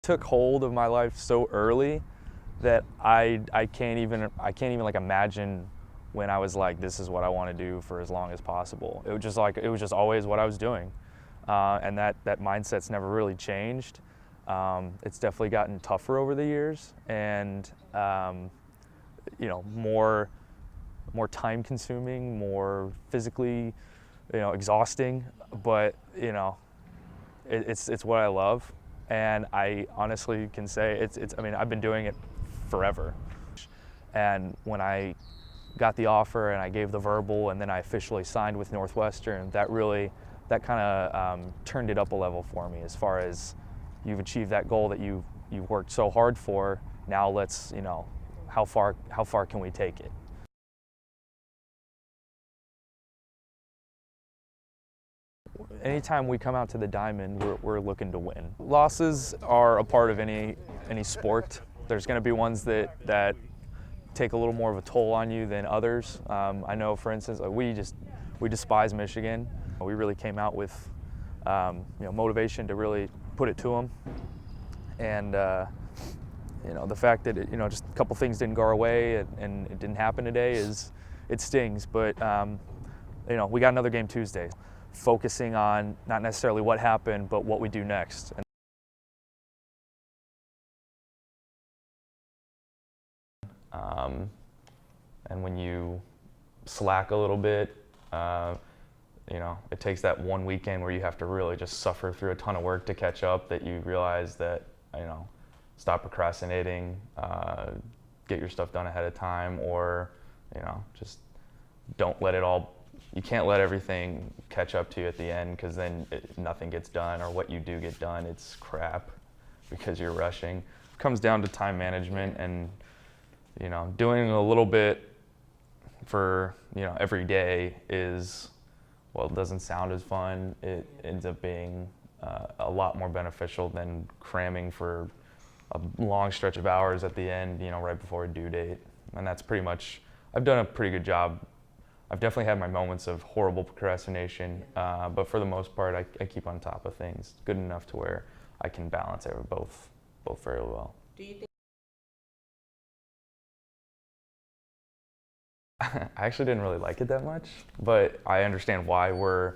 took hold of my life so early that I can't even like imagine when I was like, this is what I want to do for as long as possible. It was just always what I was doing, and that mindset's never really changed. It's definitely gotten tougher over the years, and more time consuming, more physically, exhausting. But it's what I love, and I honestly can say it's. I mean, I've been doing it forever, and when I got the offer and I gave the verbal and then I officially signed with Northwestern, that kind of turned it up a level for me as far as you've achieved that goal that you've worked so hard for. Now let's, how far can we take it? Anytime we come out to the diamond, we're looking to win. Losses are a part of any sport. There's going to be ones that take a little more of a toll on you than others. I know, for instance, we despise Michigan. We really came out with motivation to really put it to them, and the fact that just a couple things didn't go our way and it didn't happen today it stings. But we got another game Tuesday. Focusing on not necessarily what happened, but what we do next. And when you slack a little bit, it takes that one weekend where you have to really just suffer through a ton of work to catch up, that you realize that, stop procrastinating, get your stuff done ahead of time, or, just don't let it all, you can't let everything catch up to you at the end, because then nothing gets done, or what you do get done, it's crap because you're rushing. It comes down to time management and, doing a little bit for, every day is, well, it doesn't sound as fun. It ends up being a lot more beneficial than cramming for a long stretch of hours at the end, right before a due date. And that's pretty much, I've done a pretty good job. I've definitely had my moments of horrible procrastination, but for the most part, I keep on top of things good enough to where I can balance both very well. Do you think I actually didn't really like it that much, but I understand why we're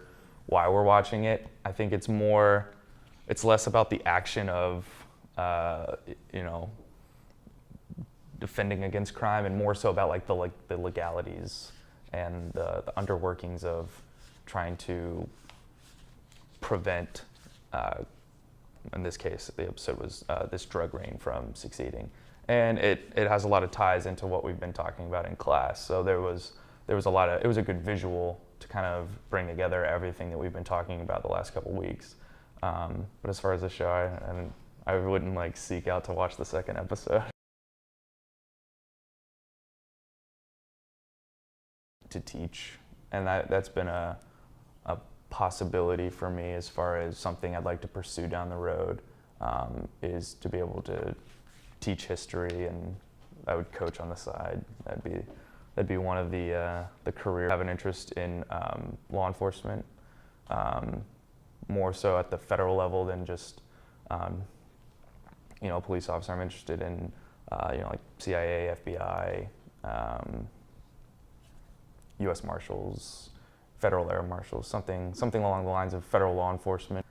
watching it. I think it's less about the action of, defending against crime, and more so about like the legalities and the underworkings of trying to prevent, in this case, the episode was this drug ring from succeeding. And it has a lot of ties into what we've been talking about in class. So it was a good visual to kind of bring together everything that we've been talking about the last couple weeks. But as far as the show, I wouldn't seek out to watch the second episode. To teach, and that's been a possibility for me as far as something I'd like to pursue down the road, is to be able to teach history, and I would coach on the side. That'd be one of the career. I have an interest in law enforcement, more so at the federal level than just a police officer. I'm interested in like CIA, FBI, U.S. Marshals, Federal Air Marshals, something along the lines of federal law enforcement.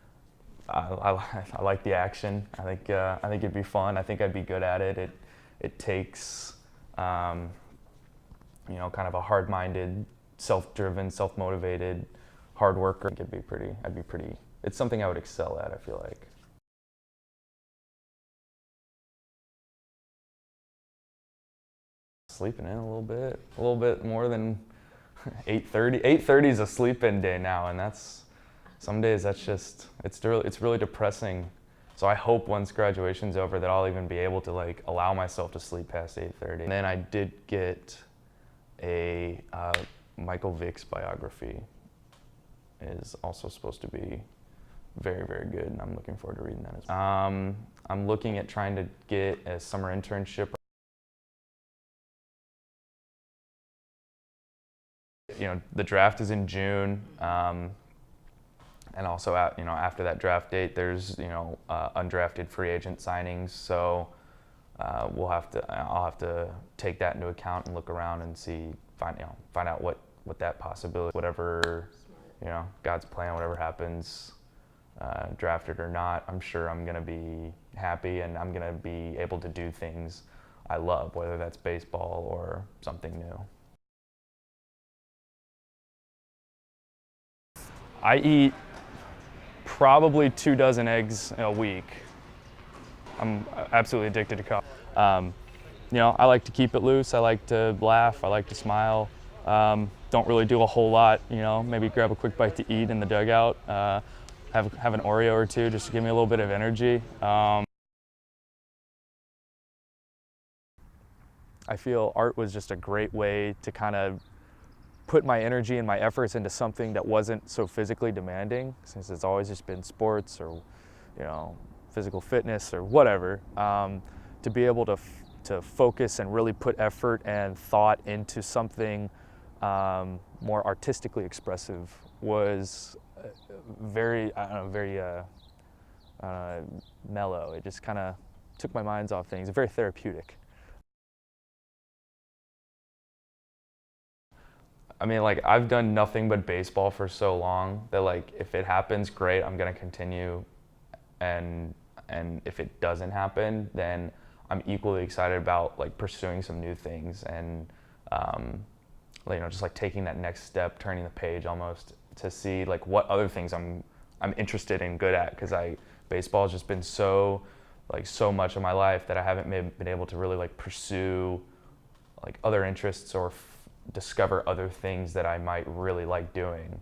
I like the action. I think it'd be fun. I think I'd be good at it. It takes kind of a hard-minded, self-driven, self-motivated, hard worker. I think I'd be pretty. It's something I would excel at, I feel like. Sleeping in a little bit more than 8:30. 8:30 is a sleep-in day now, and some days it's really depressing. So I hope once graduation's over that I'll even be able to allow myself to sleep past 8:30. And then I did get a Michael Vick's biography is also supposed to be very, very good, and I'm looking forward to reading that as well. I'm looking at trying to get a summer internship. The draft is in June. And also, after that draft date, there's undrafted free agent signings. So I'll have to take that into account and look around and find out what that possibility, whatever, God's plan, whatever happens, drafted or not. I'm sure I'm gonna be happy and I'm gonna be able to do things I love, whether that's baseball or something new. I eat probably 2 dozen eggs a week. I'm absolutely addicted to coffee. I like to keep it loose. I like to laugh. I like to smile. Don't really do a whole lot. Maybe grab a quick bite to eat in the dugout. Have an Oreo or two just to give me a little bit of energy. I feel art was just a great way to kind of put my energy and my efforts into something that wasn't so physically demanding, since it's always just been sports or, physical fitness or whatever. To be able to focus and really put effort and thought into something more artistically expressive was very, mellow. It just kind of took my minds off things. Very therapeutic. I mean, I've done nothing but baseball for so long that if it happens, great, I'm gonna continue, and if it doesn't happen, then I'm equally excited about pursuing some new things and just taking that next step, turning the page almost to see what other things I'm interested in, good at, because baseball has just been so much of my life that I haven't been able to really pursue other interests or discover other things that I might really like doing.